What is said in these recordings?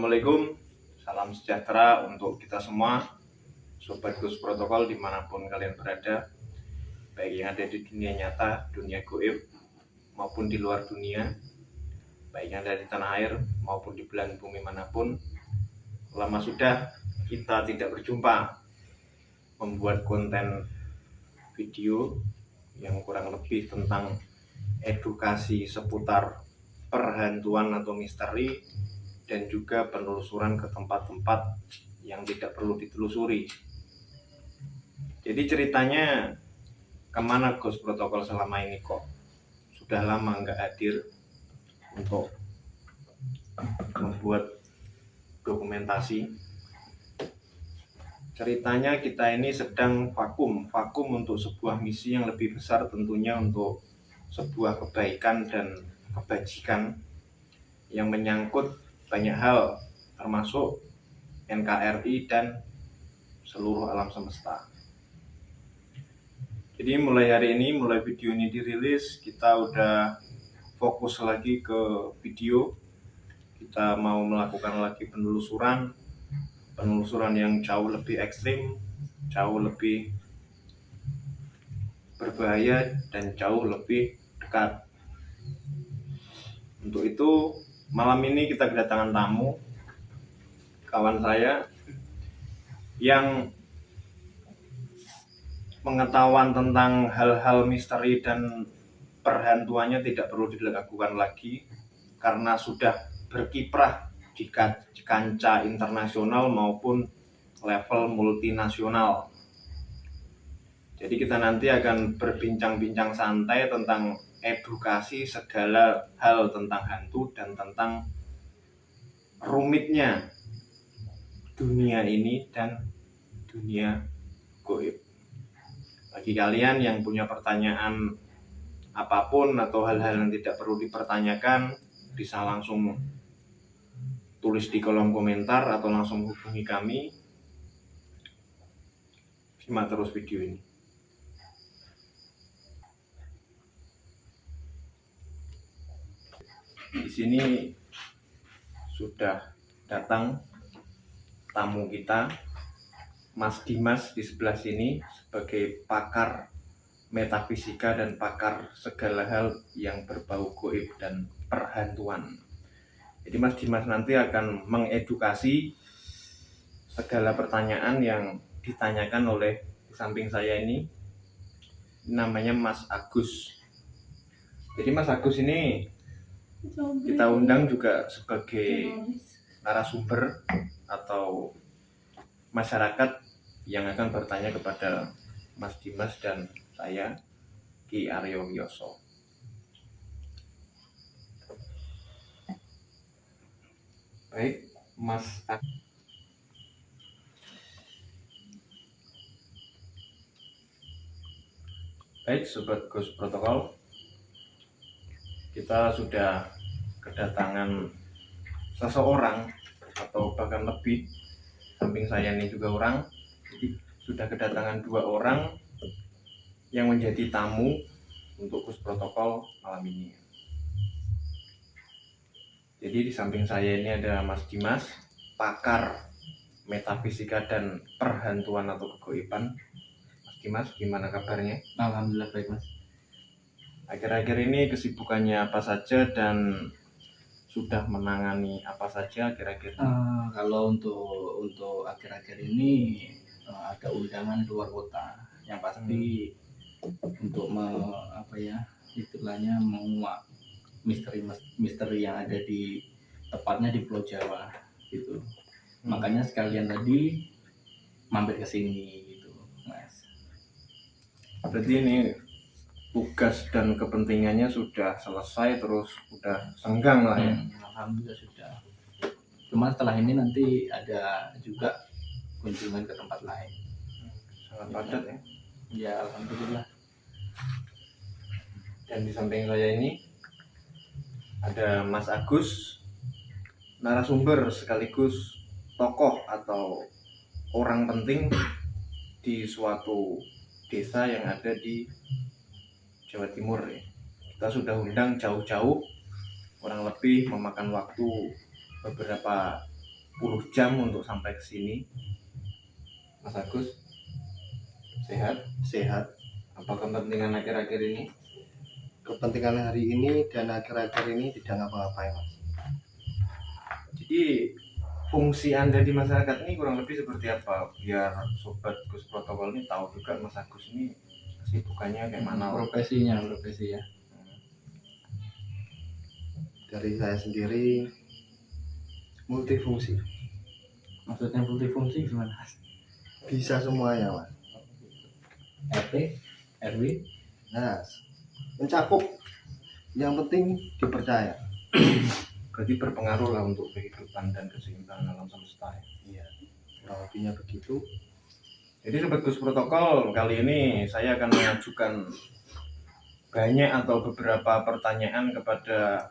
Assalamualaikum, salam sejahtera untuk kita semua, Sobat Gus Protokol dimanapun kalian berada, baik yang ada di dunia nyata, dunia gaib, maupun di luar dunia, baik yang ada di tanah air maupun di belahan bumi manapun. Lama sudah kita tidak berjumpa membuat konten video yang kurang lebih tentang edukasi seputar perhantuan atau misteri dan juga penelusuran ke tempat-tempat yang tidak perlu ditelusuri. Jadi ceritanya kemana Gus Protokol selama ini kok sudah lama nggak hadir untuk membuat dokumentasi. Ceritanya kita ini sedang vakum untuk sebuah misi yang lebih besar, tentunya untuk sebuah kebaikan dan kebajikan yang menyangkut banyak hal, termasuk NKRI dan seluruh alam semesta. Jadi mulai hari ini, mulai video ini dirilis, kita udah fokus lagi ke video. Kita mau melakukan lagi penelusuran yang jauh lebih ekstrim, jauh lebih berbahaya, dan jauh lebih dekat. Untuk itu malam ini kita kedatangan tamu, kawan saya yang pengetahuan tentang hal-hal misteri dan perhantuannya tidak perlu dilakukan lagi karena sudah berkiprah di kancah internasional maupun level multinasional. Jadi kita nanti akan berbincang-bincang santai tentang edukasi segala hal tentang hantu dan tentang rumitnya dunia ini dan dunia gaib. Bagi kalian yang punya pertanyaan apapun atau hal-hal yang tidak perlu dipertanyakan, bisa langsung tulis di kolom komentar atau langsung hubungi kami. Simak terus video ini. Di sini sudah datang tamu kita, Mas Dimas di sebelah sini sebagai pakar metafisika dan pakar segala hal yang berbau gaib dan perhantuan. Jadi Mas Dimas nanti akan mengedukasi segala pertanyaan yang ditanyakan oleh di samping saya ini, namanya Mas Agus. Jadi Mas Agus ini kita undang juga sebagai narasumber atau masyarakat yang akan bertanya kepada Mas Dimas dan saya, Ki Aryo Wiyoso. Baik, Mas Agus. Baik, Sobat Gus Protokol, kita sudah kedatangan seseorang atau bahkan lebih, samping saya ini juga orang. Jadi sudah kedatangan 2 orang yang menjadi tamu untuk Gus Protokol malam ini. Jadi di samping saya ini ada Mas Dimas, pakar metafisika dan perhantuan atau kegaiban. Mas Dimas, gimana kabarnya? Alhamdulillah baik, Mas. Akhir-akhir ini kesibukannya apa saja dan sudah menangani apa saja akhir-akhir ini? Kalau untuk akhir-akhir ini ada undangan luar kota yang pasti untuk istilahnya menguak misteri yang ada di tepatnya di Pulau Jawa gitu. Makanya sekalian tadi mampir ke sini gitu, Mas. Berarti ini tugas dan kepentingannya sudah selesai, terus udah senggang lah ya? Alhamdulillah sudah. Cuma setelah ini nanti ada juga kunjungan ke tempat lain. Sangat padat ya? Ya alhamdulillah. Dan di samping saya ini ada Mas Agus, narasumber sekaligus tokoh atau orang penting di suatu desa yang ada di Jawa Timur ya. Kita sudah undang jauh-jauh, kurang lebih memakan waktu beberapa 10 jam untuk sampai ke sini. Mas Agus sehat? Sehat. Apa kepentingan akhir-akhir ini? Kepentingan hari ini dan akhir-akhir ini tidak ngapa-ngapain, Mas. Jadi fungsi Anda di masyarakat ini kurang lebih seperti apa? Biar sobat Gus Protokol ini tahu juga Mas Agus ini kesibukannya kayak mana. Profesi ya. Dari saya sendiri multifungsi. Maksudnya multifungsi gimana? Bisa semuanya, Mas. RT, RW, Nah, mencakup. Yang penting dipercaya. Berarti berpengaruh lah untuk kehidupan dan keseimbangan alam semesta ya. Iya. Kurang lebihnya begitu. Jadi sobat Gus Protokol, kali ini saya akan mengajukan banyak atau beberapa pertanyaan kepada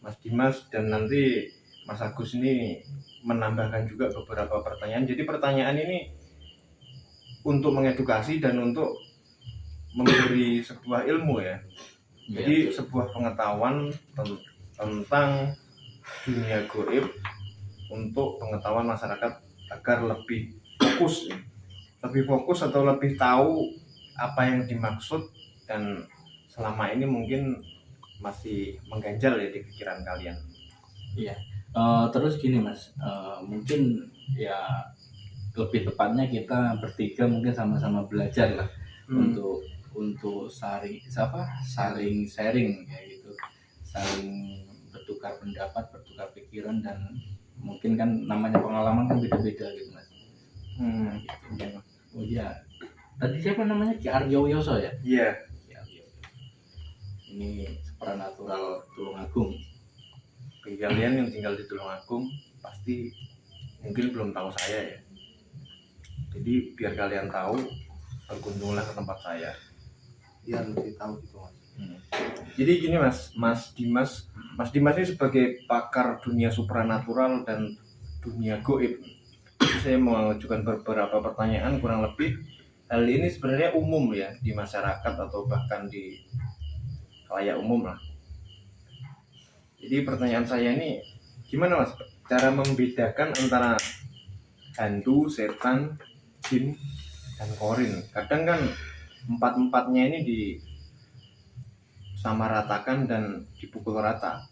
Mas Dimas, dan nanti Mas Agus ini menambahkan juga beberapa pertanyaan. Jadi pertanyaan ini untuk mengedukasi dan untuk memberi sebuah ilmu ya. Jadi sebuah pengetahuan tentang dunia gaib untuk pengetahuan masyarakat agar lebih fokus atau lebih tahu apa yang dimaksud, dan selama ini mungkin masih mengganjal ya di pikiran kalian. Iya. Terus gini Mas, mungkin ya lebih tepatnya kita bertiga mungkin sama-sama belajar lah untuk saling sharing kayak gitu, saling bertukar pendapat, bertukar pikiran, dan mungkin kan namanya pengalaman kan beda-beda gitu Mas. Gitu. Oh iya, tadi siapa namanya, Ki Aryo Yoso ya? Iya. Ini supranatural Tulungagung. Bagi kalian yang tinggal di Tulungagung pasti mungkin belum tahu saya ya. Jadi biar kalian tahu, berkunjunglah ke tempat saya. Biar lebih tahu gitu, Mas. Jadi gini Mas Dimas ini sebagai pakar dunia supranatural dan dunia gaib. Saya mau mengajukan beberapa pertanyaan, kurang lebih hal ini sebenarnya umum ya di masyarakat atau bahkan di khalayak umum lah. Jadi pertanyaan saya ini, gimana Mas cara membedakan antara hantu, setan, jin, dan korin? Kadang kan empat-empatnya ini disamaratakan dan dipukul rata.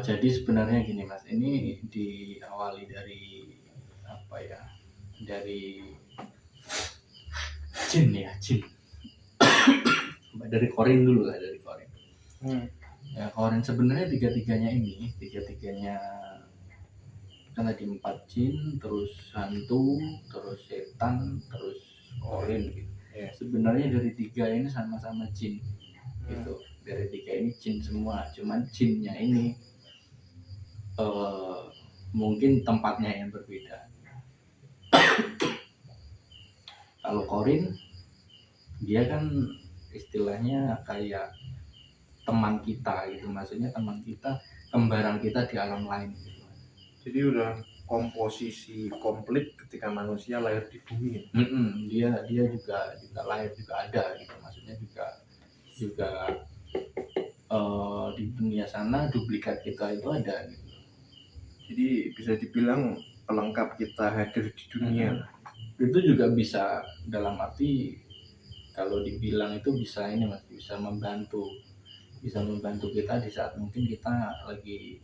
Jadi sebenarnya gini Mas, ini diawali dari apa ya? Dari jin. Dari korin dulu lah, dari korin. Ya, korin sebenarnya tiga-tiganya kan tadi 4 jin, terus hantu, terus setan, terus korin gitu. Yeah. Sebenarnya dari 3 ini sama-sama jin gitu. Dari 3 ini jin semua, cuman jinnya ini mungkin tempatnya yang berbeda. Kalau korin dia kan istilahnya kayak teman kita gitu, maksudnya teman kita, kembaran kita di alam lain gitu. Jadi udah komposisi komplit ketika manusia lahir di bumi. Dia juga lahir juga ada gitu, maksudnya juga di dunia sana duplikat kita itu ada gitu. Jadi bisa dibilang pelengkap kita hadir di dunia. Itu juga bisa, dalam arti kalau dibilang itu bisa ini Mas, bisa membantu kita di saat mungkin kita lagi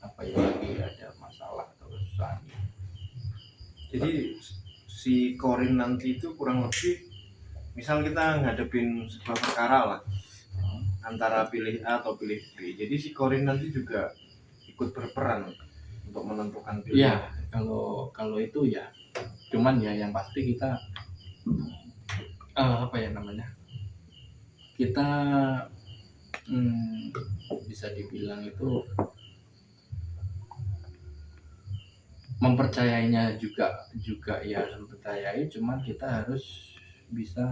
lagi ada masalah atau kesusahan. Jadi si korin nanti itu kurang lebih, misal kita ngadepin sebuah perkara lah, antara pilih A atau pilih B. Jadi si korin nanti juga ikut berperan untuk menentukan pilihan. Ya, kalau itu ya. Cuman ya yang pasti kita kita bisa dibilang itu mempercayainya juga ya, mempercayai, cuman kita harus bisa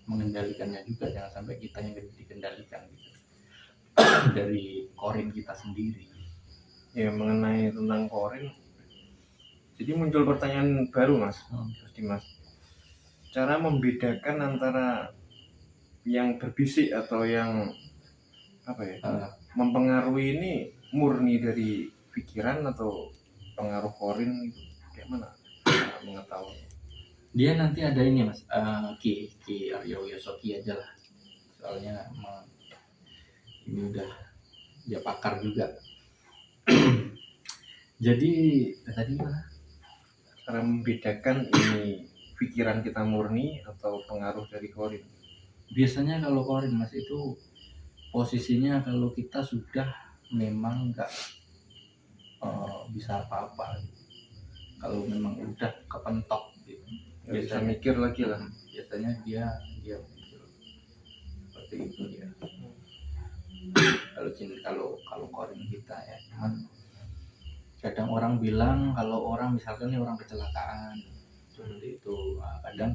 mengendalikannya juga, jangan sampai kita yang dikendalikan gitu. Dari korin kita sendiri. Ya, mengenai tentang korin, jadi muncul pertanyaan baru Mas Dimas. Cara membedakan antara yang berbisik atau yang mempengaruhi ini murni dari pikiran atau pengaruh korin itu kayak mana cara mengetahui? Dia nanti ada ini mas, Ki Aryo Yosoki aja lah, soalnya ini udah dia pakar juga. Jadi tadi mana? Cara membedakan ini pikiran kita murni atau pengaruh dari korin. Biasanya kalau korin mas itu posisinya kalau kita sudah memang nggak bisa apa-apa, kalau memang udah kepentok gitu, Nggak bisa mikir lagi lah. biasanya dia muncul seperti itu dia. Kalau korin kita ya, cuman kadang orang bilang kalau orang misalkan nih orang kecelakaan seperti itu, kadang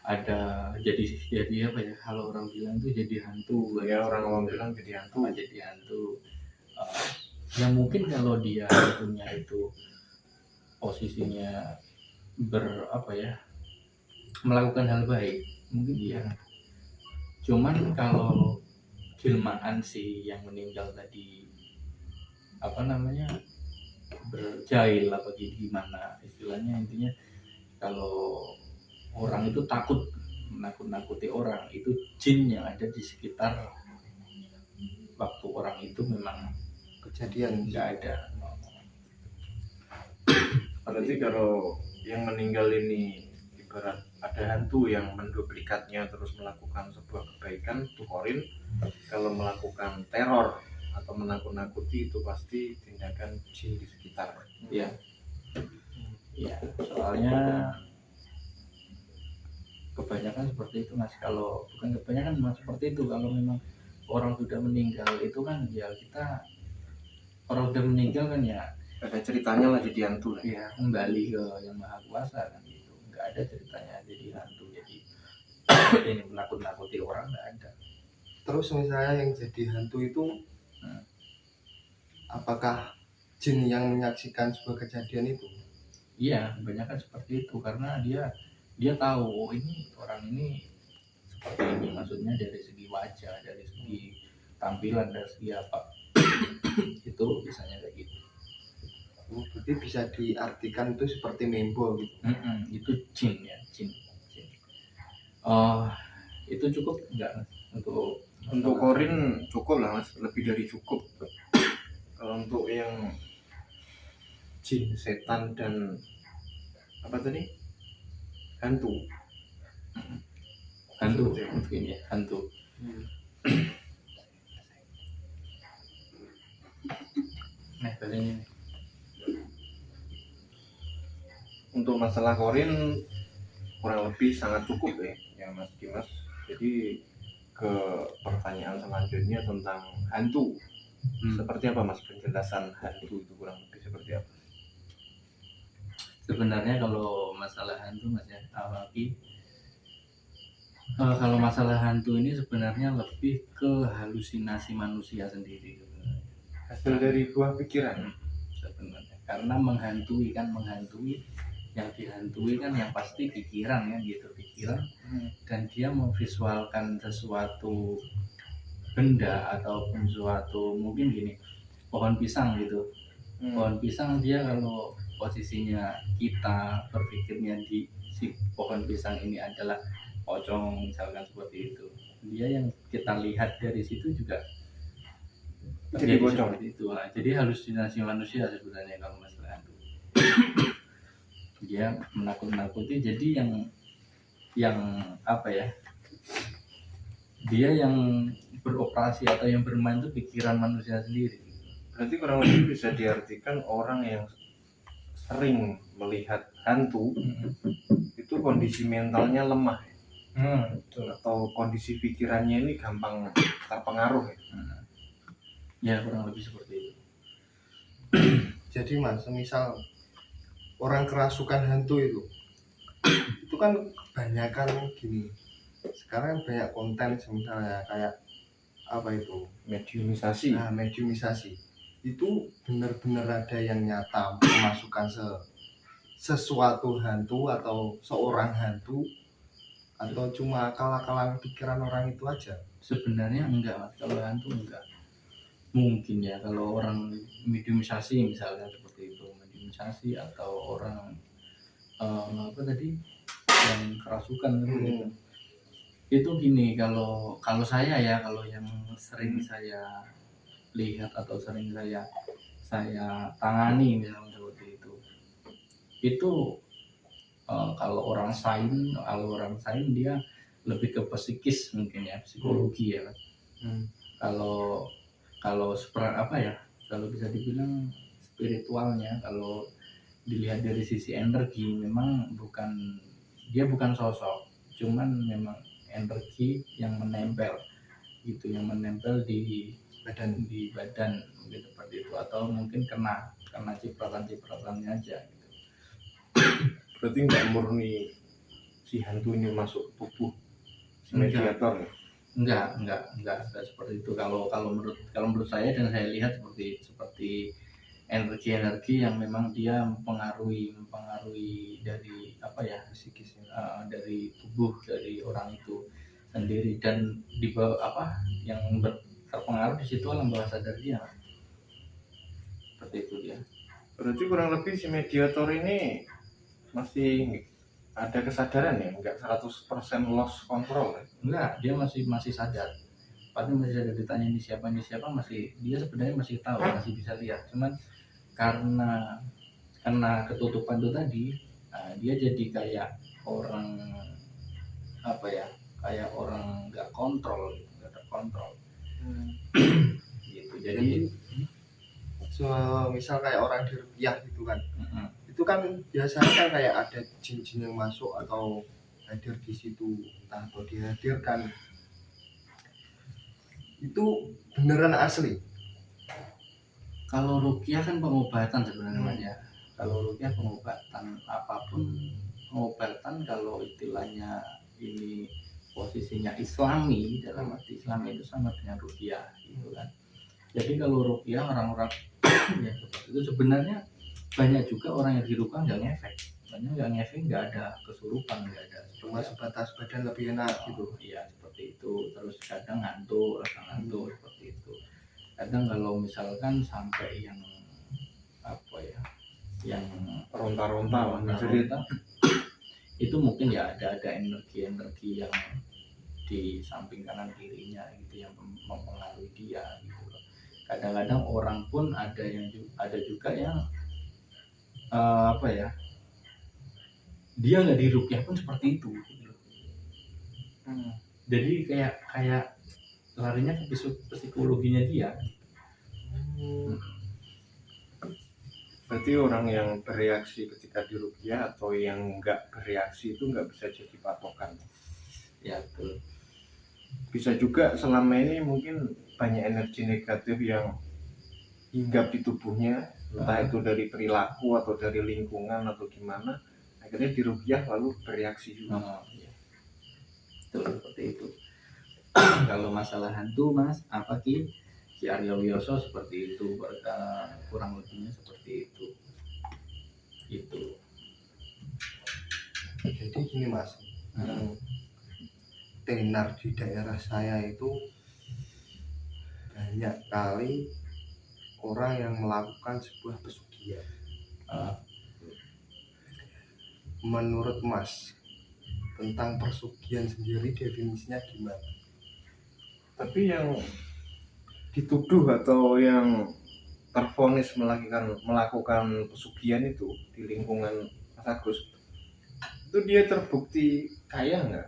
ada jadi apa ya, kalau orang bilang tuh jadi hantu Ya orang bilang jadi hantu. jadi hantu. Ya mungkin kalau dia hantunya itu posisinya melakukan hal baik mungkin iya, cuman kalau jelmaan si yang meninggal tadi berjahil apa gimana istilahnya, intinya kalau orang itu takut menakut-nakuti orang, itu jin yang ada di sekitar waktu orang itu memang kejadian nggak ada. Berarti kalau yang meninggal ini ibarat ada hantu yang menduplikatnya terus melakukan sebuah kebaikan itu korin. Kalau melakukan teror atau menakut-nakuti itu pasti tindakan jin di sekitar. Iya. Iya, soalnya kebanyakan seperti itu mas. Kalau bukan kebanyakan mas, seperti itu. Kalau memang orang sudah meninggal itu kan ya kita, orang sudah meninggal kan ya Ada ceritanya lah jadi hantu lah. ya kembali ke yang maha kuasa kan gitu. Nggak ada ceritanya jadi hantu, jadi ini menakut-nakuti orang, nggak ada. Terus misalnya yang jadi hantu itu apakah jin yang menyaksikan sebuah kejadian itu? Iya, kebanyakan seperti itu karena dia tahu oh ini orang ini seperti ini, maksudnya dari segi wajah, dari segi tampilan, dari segi apa itu biasanya kayak gitu. Berarti bisa diartikan itu seperti membo gitu. Itu jin ya, jin. Itu cukup enggak mas Untuk korin cukup lah mas, lebih dari cukup. Kalau untuk yang jin, setan dan apa tadi? Hantu. mungkin ya, hantu. Nah tadi ini Untuk masalah korin kurang lebih sangat cukup ya Mas Dimas. Jadi ke pertanyaan selanjutnya tentang hantu. Seperti apa Mas penjelasan hantu itu kurang lebih seperti apa? sebenarnya kalau masalah hantu mas ya, kalau masalah hantu ini sebenarnya lebih ke halusinasi manusia sendiri Hasil dari buah pikiran. sebenarnya, karena menghantui yang dihantui kan yang pasti pikiran kan gitu, pikiran, dan dia memvisualkan sesuatu benda ataupun suatu, mungkin gini, pohon pisang gitu. Pohon pisang dia kalau posisinya kita berpikirnya di si pohon pisang ini adalah pocong misalkan seperti itu, dia yang kita lihat dari situ juga Jadi pocong. seperti itu. Nah, jadi halusinasi manusia sebenarnya kalau masalah itu. Dia menakut-nakuti, jadi yang apa ya, dia yang beroperasi atau yang bermain itu pikiran manusia sendiri. Berarti kurang lebih bisa diartikan orang yang sering melihat hantu itu kondisi mentalnya lemah atau kondisi pikirannya ini gampang terpengaruh ya. Ya kurang lebih seperti itu. Jadi mas, misal orang kerasukan hantu itu kan kebanyakan gini. Sekarang banyak konten misalnya kayak apa itu, Mediumisasi. Nah, mediumisasi itu benar-benar ada yang nyata memasukkan sesuatu hantu atau seorang hantu, atau cuma akal-akalan pikiran orang itu aja? Sebenarnya enggak mas, kalau hantu enggak. mungkin ya kalau orang mediumisasi misalnya seperti itu, mediumisasi atau orang apa tadi yang kerasukan gitu. Itu gini, kalau kalau saya ya, kalau yang sering saya lihat atau sering saya tangani misalnya seperti itu kalau orang sain dia lebih ke psikis mungkin ya, psikologi ya kan. Kalau kalau apa ya, kalau bisa dibilang spiritualnya, kalau dilihat dari sisi energi memang dia bukan sosok, cuman memang energi yang menempel gitu, yang menempel di badan mungkin seperti itu, atau mungkin kena cipratan-cipratannya aja gitu. Berarti nggak murni si hantu ini masuk tubuh si mediator ya? Enggak seperti itu. Kalau menurut saya dan saya lihat seperti energi yang memang dia mempengaruhi dari apa ya, psikisnya, dari tubuh dari orang itu sendiri, dan di bawah apa yang terpengaruh di situ alam bawah sadar dia, seperti itu dia. Berarti kurang lebih si mediator ini masih ada kesadaran ya, enggak 100% lost control ya? Enggak, dia masih sadar. Pasti masih sadar, ditanya ini siapa masih, dia sebenarnya masih tahu, masih bisa lihat. Cuman karena ketutupan itu tadi, dia jadi kayak orang apa ya, kayak orang nggak terkontrol. Gitu. Jadi misal kayak orang diruqyah gitu kan, itu kan biasanya kan kayak ada jin-jin yang masuk atau hadir di situ, entah atau dihadirkan, itu beneran asli. Kalau ruqyah kan pengobatan sebenarnya Mas ya. Kalau ruqyah pengobatan, apapun pengobatan, kalau istilahnya ini posisinya islami, dalam arti Islam itu sama dengan ruqyah gitu kan. Jadi kalau ruqyah orang-orang ya seperti itu, sebenarnya banyak juga orang yang diruqyah nggak ngefek, nggak ada kesurupan, nggak ada, cuma sebatas badan lebih enak gitu. Iya seperti itu. Terus kadang ngantuk, seperti itu. Kadang kalau misalkan sampai yang apa ya, yang ronta-ronta itu mungkin ya ada energi yang di samping kanan kirinya gitu yang mempengaruhi dia gitu. Kadang-kadang orang pun ada juga yang apa ya, dia nggak diruqyah pun seperti itu gitu. Jadi kayak larinya ke psikologinya dia. Berarti orang yang bereaksi ketika diruqyah atau yang nggak bereaksi itu nggak bisa jadi patokan Ya betul. Bisa juga selama ini mungkin banyak energi negatif yang hinggap di tubuhnya, entah itu dari perilaku atau dari lingkungan atau gimana, akhirnya diruqyah lalu bereaksi juga. Ya. Betul, seperti itu. Kalau masalah hantu Mas, apa Ki Aryo Wiyoso seperti itu, kurang lebihnya seperti itu. Itu. Jadi gini Mas, tenar di daerah saya itu banyak kali orang yang melakukan sebuah pesugihan. Menurut Mas, tentang pesugihan sendiri definisinya gimana? Tapi yang dituduh atau yang tervonis melakukan pesugihan itu di lingkungan Mas Agus, itu dia terbukti kaya nggak?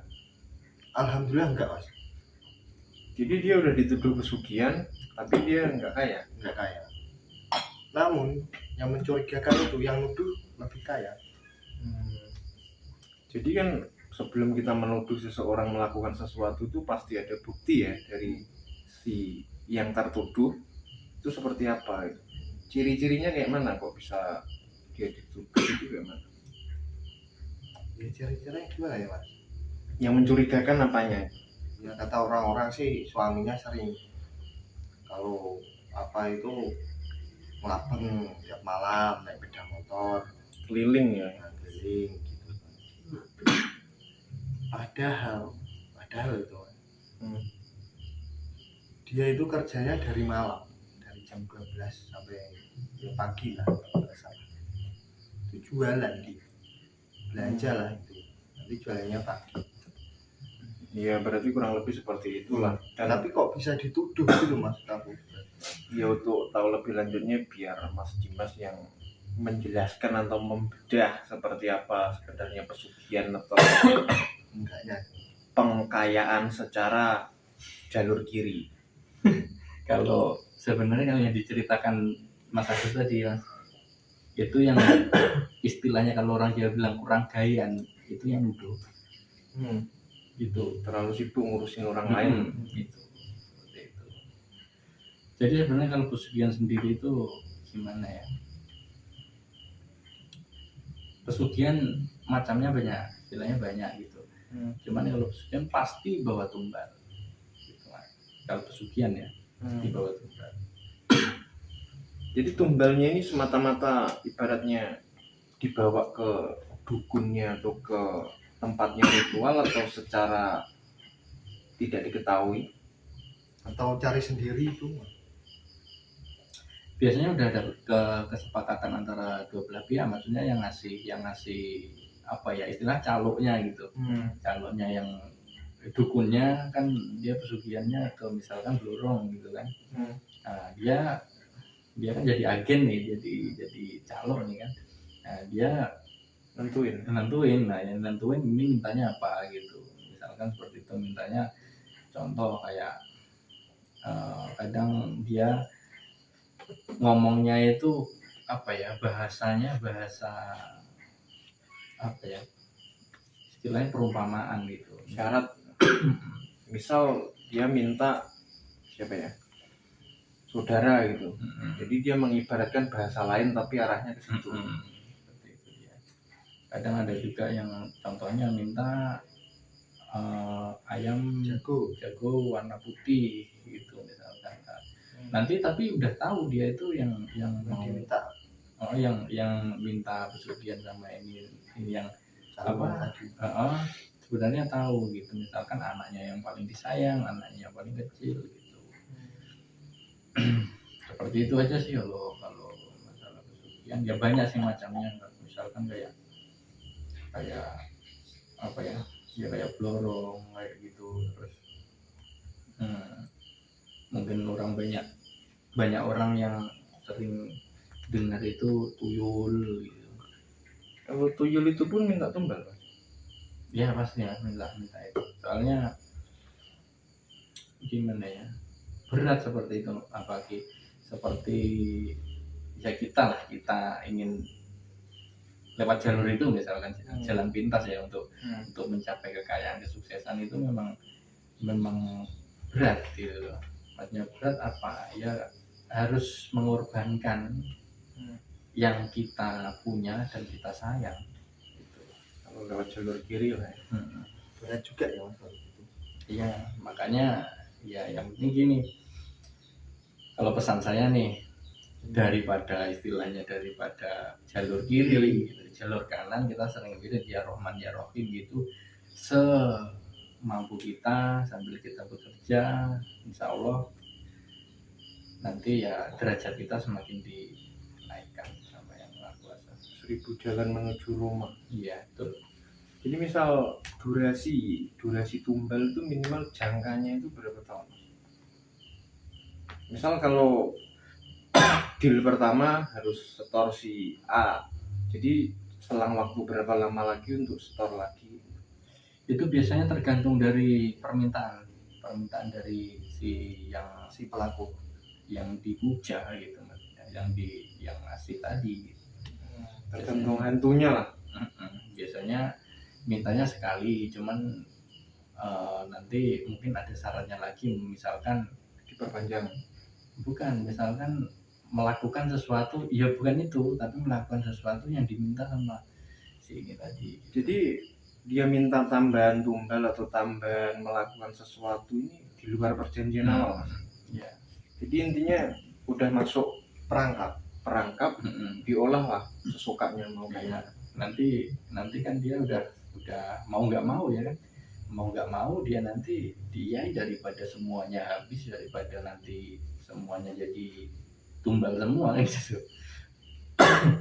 Alhamdulillah enggak Mas. Jadi dia udah dituduh pesugihan tapi dia nggak kaya. Namun yang mencurigakan itu yang nuduh lebih kaya. Jadi kan sebelum kita menuduh seseorang melakukan sesuatu itu pasti ada bukti ya dari si yang tertuduh itu seperti apa gitu. Ciri-cirinya kayak mana kok bisa dia dituduh itu gimana? Ya ciri-cirinya gimana ya Mas? Yang mencurigakan apanya? Ya kata orang-orang sih suaminya sering kalau apa itu ngelapen tiap malam naik sepeda motor Keliling ya. keliling gitu. Padahal itu dia itu kerjanya dari malam jam 12 sampai ya pagi lah kalau nggak salah. Itu jualan dia, belanja lah itu, nanti jualannya pagi. Iya, berarti kurang lebih seperti itulah. Dan Tapi kok bisa dituduh gitu mas aku? ya untuk tahu lebih lanjutnya biar Mas Dimas yang menjelaskan atau membedah seperti apa sebenarnya pesugihan atau Enggaknya. pengkayaan secara jalur kiri. Kalau sebenarnya kalau yang diceritakan Mas Agus tadi Mas, itu yang istilahnya kalau orang Jawa bilang kurang gayan, itu yang nuduh gitu. Terlalu sibuk ngurusin orang lain. Gitu. Seperti itu. Jadi sebenarnya kalau pesugihan sendiri itu gimana ya? Pesugihan macamnya banyak, istilahnya banyak gitu. Cuman kalau pesugihan pasti bawa tumbal. Gitu, Mas. Kalau pesugihan ya pasti bawa tumbal. Jadi tumbalnya ini semata-mata ibaratnya dibawa ke dukunnya atau ke tempatnya ritual atau secara tidak diketahui. Atau cari sendiri itu. Biasanya udah ada kesepakatan antara dua belah pihak, maksudnya yang ngasih apa ya istilah caloknya gitu. Caloknya yang dukunnya kan dia pesugihannya ke misalkan Blorong gitu kan. Nah, dia kan jadi agen nih, jadi calok nih kan. Nah, dia nentuin. Nah, yang nentuin ini mintanya apa gitu. Misalkan seperti itu mintanya, contoh kayak kadang dia ngomongnya itu apa ya, bahasanya bahasa apa ya, istilahnya perumpamaan gitu. Syarat misal dia minta siapa ya, saudara gitu. Jadi dia mengibaratkan bahasa lain tapi arahnya ke situ. Seperti itu ya. Kadang ada juga yang contohnya minta ayam jago warna putih gitu misalkan. Nanti tapi udah tahu dia itu yang mau diminta. Yang minta pesugihan sama ini yang apa? Sebenarnya tahu gitu, misalkan anaknya yang paling disayang, anaknya yang paling kecil gitu. Seperti itu aja sih kalau masalah pesugihan ya, banyak sih macamnya. Misalkan kayak apa ya, kayak Blorong kayak gitu. Terus mungkin banyak orang yang sering dengar itu tuyul gitu. Kalau tuyul itu pun minta tumbal. Ya pasti ya, minta itu. Soalnya gimana ya, berat seperti itu, apalagi seperti ya kita ingin lewat jalur itu misalkan jalan pintas ya untuk mencapai kekayaan, kesuksesan itu memang berat gitu. Maksudnya berat apa ya, harus mengorbankan yang kita punya dan kita sayang gitu. Kalau lewat jalur kiri lah Berat juga ya mas itu. Iya, makanya ya yang penting gini, kalau pesan saya nih, daripada jalur kiri gitu, jalur kanan kita sering bilang ya Rahman ya Rahim gitu, semampu kita sambil kita bekerja, insya Allah nanti ya derajat kita semakin dinaikkan sama yang Maha Kuasa. 1000 jalan menuju Roma. Iya betul. Jadi misal durasi tumbal itu minimal jangkanya itu berapa tahun? Misal kalau deal pertama harus setor si A, jadi selang waktu berapa lama lagi untuk setor lagi? Itu biasanya tergantung dari permintaan dari si pelaku yang dipuja gitu, yang ngasih tadi gitu. Tergantung hantunya lah. Biasanya mintanya sekali, cuman nanti mungkin ada syaratnya lagi, misalkan Diperpanjang. bukan, misalkan melakukan sesuatu, ya bukan itu, tapi melakukan sesuatu yang diminta sama si ini tadi. Jadi dia minta tambahan tumbal atau tambahan melakukan sesuatu ini di luar perjanjian awal. Ya. Jadi intinya udah masuk perangkap diolah lah sesukanya mau kayak nanti kan dia udah mau nggak mau ya kan, mau nggak mau dia nanti daripada semuanya habis, daripada nanti semuanya jadi tumbal semua kan gitu.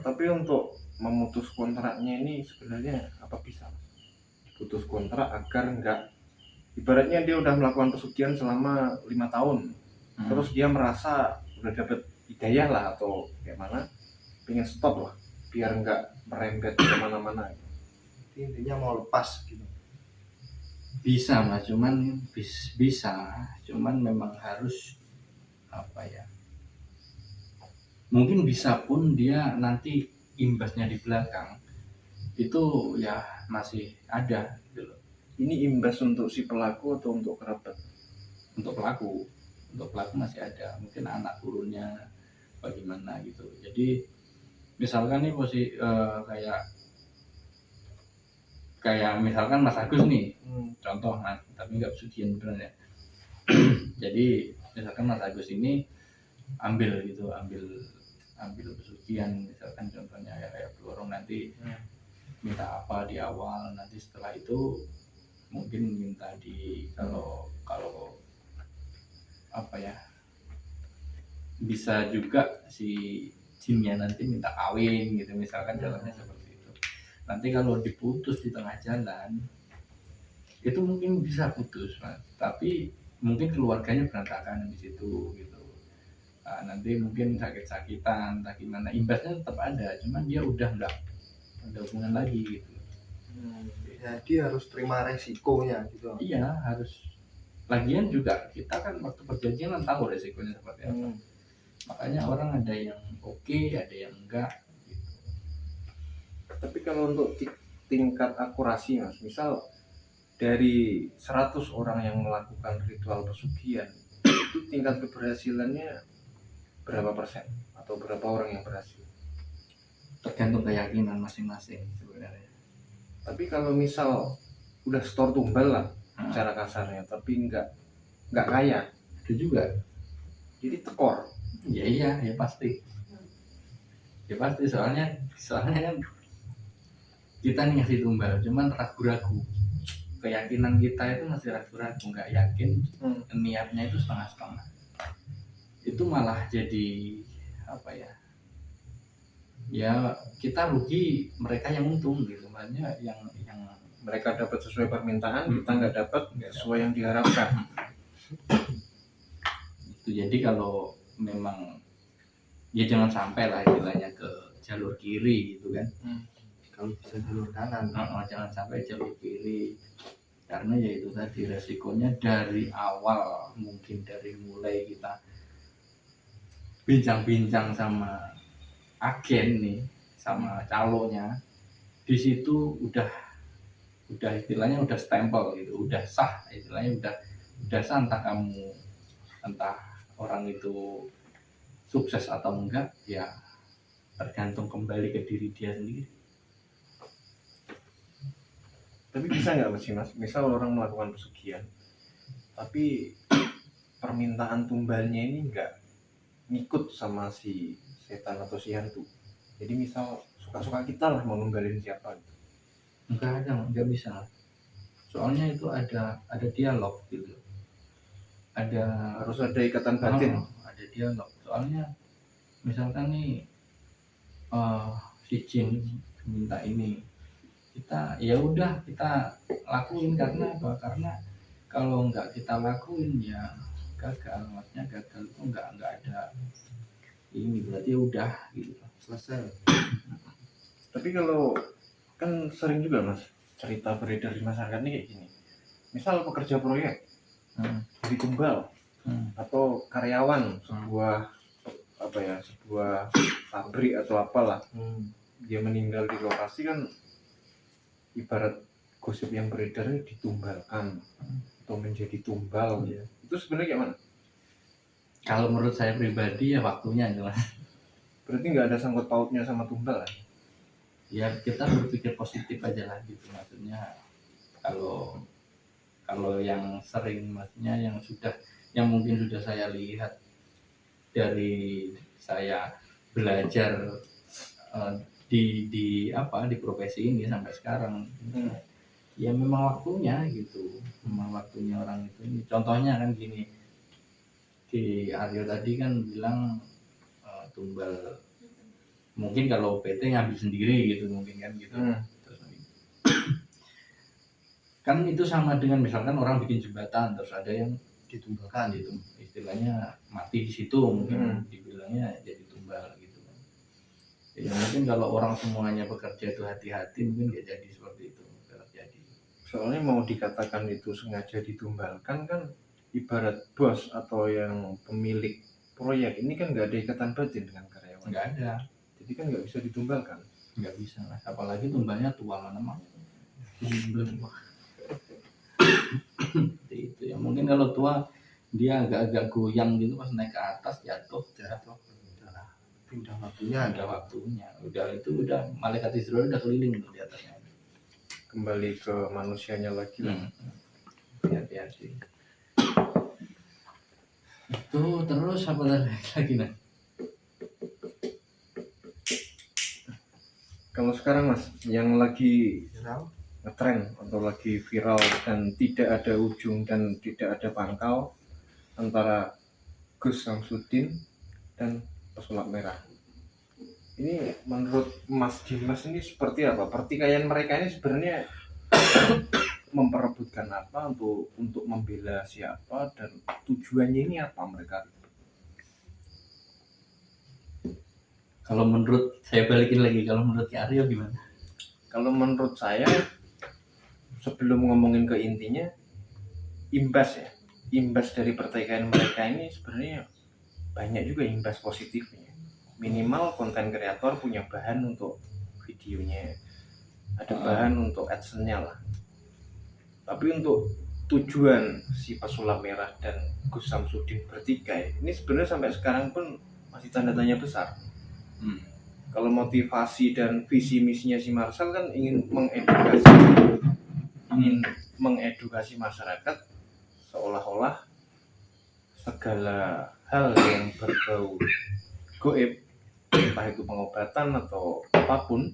Tapi untuk memutus kontraknya ini sebenarnya apa bisa putus kontrak agar enggak, ibaratnya dia udah melakukan pesugihan selama 5 tahun, terus dia merasa udah dapet hidayah lah atau kayak mana, pengen stop lah biar enggak merembet kemana-mana. Intinya mau lepas gitu. Bisa mas, cuman memang harus apa ya, mungkin bisa pun dia nanti imbasnya di belakang itu ya masih ada gitu loh. Ini imbas untuk si pelaku atau untuk kerabat? Untuk pelaku masih ada, mungkin anak turunnya bagaimana gitu. Jadi misalkan nih kayak misalkan Mas Agus nih, contoh, nah, tapi nggak pesugihan beneran ya. Jadi misalkan Mas Agus ini ambil pesugihan, misalkan contohnya ya kayak Blorong nanti minta apa di awal, nanti setelah itu mungkin minta di kalau apa ya, bisa juga si jinnya nanti minta kawin gitu, misalkan jalannya seperti itu. Nanti kalau diputus di tengah jalan itu mungkin bisa putus mas, tapi mungkin keluarganya berantakan di situ gitu. Nah, nanti mungkin sakit-sakitan entah gimana, imbasnya tetap ada, cuman dia udah nggak ada hubungan lagi gitu. Jadi harus terima resikonya gitu. Iya harus. Lagian juga kita kan waktu perjanjian kan tahu resikonya seperti apa. Makanya orang ada yang oke, ada yang enggak gitu. Tapi kalau untuk tingkat akurasi mas, misal dari 100 orang yang melakukan ritual pesugihan itu tingkat keberhasilannya berapa persen atau berapa orang yang berhasil? Tergantung keyakinan masing-masing sebenarnya. Tapi kalau misal udah store tumbal lah secara kasarnya, tapi nggak kaya, Itu juga. jadi tekor. Ya pasti. Ya pasti soalnya kan kita nih ngasih tumbal, cuman ragu-ragu. Keyakinan kita itu masih ragu-ragu, nggak yakin, niatnya itu setengah-setengah. Itu malah jadi apa ya? Ya kita rugi, mereka yang untung gitu. Makanya yang Mereka dapat sesuai permintaan, kita nggak dapat sesuai yang diharapkan. itu. Jadi kalau memang ya jangan sampai lah istilahnya ke jalur kiri gitu kan. Kalau bisa jalur kanan. Jangan sampai jalur kiri, karena ya itu tadi resikonya dari awal, mungkin dari mulai kita bincang-bincang sama agen nih, sama calonnya, di situ udah istilahnya udah stempel gitu, udah sah istilahnya, udah sah, entah orang itu sukses atau enggak ya tergantung kembali ke diri dia sendiri. Tapi bisa nggak mas, misal orang melakukan pesugihan tapi permintaan tumbalnya ini nggak ngikut sama si setan atau si hantu, jadi misal suka-suka kita lah mau numbalin siapa gitu. Enggak bisa, soalnya itu ada dialog gitu, Harus ada ikatan batin. ada dialog. Soalnya misalkan nih si jin minta ini, kita ya udah kita lakuin, karena apa? Karena kalau nggak kita lakuin ya gagal, maksudnya gagal itu nggak ada ini, berarti udah gitu Selesai. Tapi kalau kan sering juga mas cerita beredar di masyarakat ini kayak gini, misal pekerja proyek jadi tumbal atau karyawan sebuah pabrik atau apalah, dia meninggal di lokasi, kan ibarat gosip yang beredar ditumbalkan atau menjadi tumbal. Itu sebenarnya gimana? Kalau menurut saya pribadi ya waktunya jelas. Berarti nggak ada sangkut pautnya sama tumbal kan? Ya kita berpikir positif aja lah gitu, maksudnya kalau yang sering, maksudnya yang mungkin sudah saya lihat dari saya belajar di profesi ini sampai sekarang, ya memang waktunya gitu, memang waktunya orang itu. Contohnya kan gini, di Aryo tadi kan bilang tumbal, mungkin kalau PT ngambil sendiri gitu mungkin kan gitu. Terus, kan itu sama dengan misalkan orang bikin jembatan terus ada yang ditumbalkan gitu, istilahnya mati di situ mungkin dibilangnya jadi tumbal gitu kan. Ya mungkin kalau orang semuanya bekerja itu hati-hati mungkin nggak jadi seperti itu, nggak terjadi. Soalnya mau dikatakan itu sengaja ditumbalkan kan ibarat bos atau yang pemilik proyek ini kan nggak ada ikatan batin dengan karyawan. Nggak ada, Jadi kan nggak bisa ditumbalkan. nggak bisa lah, apalagi tumbalnya tua mana mau. Itu ya mungkin kalau tua dia agak-agak goyang gitu pas naik ke atas jatuh. Udah waktunya Ada waktunya, udah itu udah malaikat Israel udah keliling tuh di atasnya. Kembali ke manusianya lagi lah. Hati-hati. Itu terus apa lagi nah? Kalau sekarang Mas, yang lagi viral. ngetren atau lagi viral dan tidak ada ujung dan tidak ada pangkal antara Gus Samsudin dan pesulap merah. Ini menurut Mas Dimas ini seperti apa? Pertikaian mereka ini sebenarnya memperebutkan apa, untuk membela siapa, dan tujuannya ini apa mereka? Kalau menurut saya balikin lagi, kalau menurut Aryo gimana? Kalau menurut saya, sebelum ngomongin ke intinya, imbas dari pertikaian mereka ini sebenarnya banyak juga imbas positifnya. Minimal konten kreator punya bahan untuk videonya, ada bahan untuk adsense-nya lah. Tapi untuk tujuan si pesulap merah dan Gus Samsudin bertikai ini sebenarnya sampai sekarang pun masih tanda tanya besar. Kalau motivasi dan visi misinya si Marcel kan ingin mengedukasi masyarakat seolah-olah segala hal yang berbau goib, entah itu pengobatan atau apapun,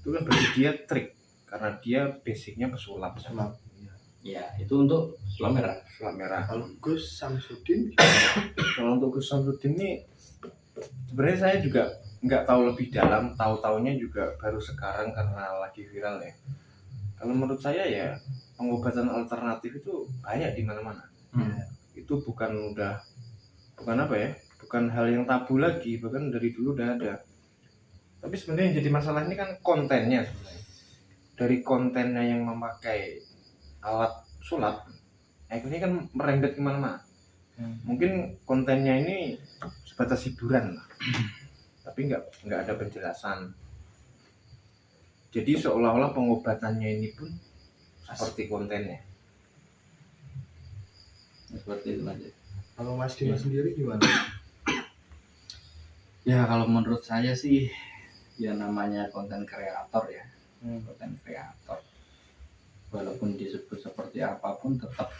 itu kan bagi dia trik karena dia basicnya pesulap. Ya itu untuk pesulap merah. Kalau Gus Samsudin, Kalau untuk Gus Samsudin ini sebenarnya saya juga nggak tahu lebih dalam, tahu-taunya juga baru sekarang karena lagi viral ya. Kalau menurut saya ya pengobatan alternatif itu banyak di mana-mana. Itu bukan hal yang tabu lagi, bahkan dari dulu udah ada. Tapi sebenarnya yang jadi masalah ini kan kontennya sebenarnya. Dari kontennya yang memakai alat sulap, akhirnya kan merembet kemana-mana. Mungkin kontennya ini sebatas hiburan lah, tapi nggak ada penjelasan. Jadi seolah-olah pengobatannya ini pun seperti kontennya. Seperti itu aja. kalau Mas Dimas sendiri gimana? Ya kalau menurut saya sih ya namanya konten kreator ya, konten kreator. Walaupun disebut seperti apapun tetap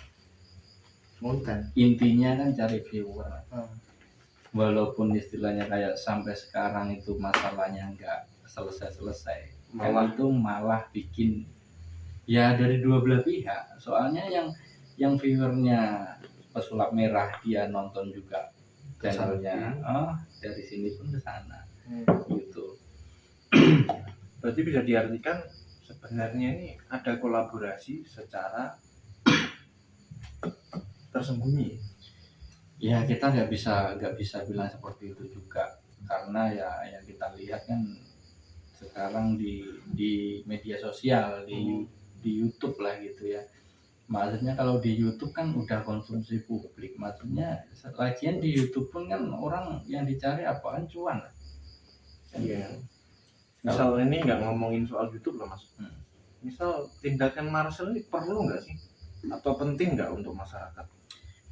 Konten. intinya kan cari viewer. Walaupun istilahnya kayak sampai sekarang itu masalahnya nggak selesai-selesai, malah bikin ya dari dua belah pihak. Soalnya yang viewernya pesulap merah dia nonton juga channelnya, dari sini pun ke sana, gitu. Berarti bisa diartikan sebenarnya ini ada kolaborasi secara tersembunyi. Ya kita nggak bisa bilang seperti itu juga, karena ya yang kita lihat kan sekarang di media sosial, di YouTube lah gitu ya. Maksudnya kalau di YouTube kan udah konsumsi publik, maksudnya lagian di YouTube pun kan orang yang dicari apaan, cuan. Iya. Misal ini nggak ngomongin soal YouTube loh Mas. Misal tindakan Marcel ini perlu nggak sih? Atau penting nggak untuk masyarakat?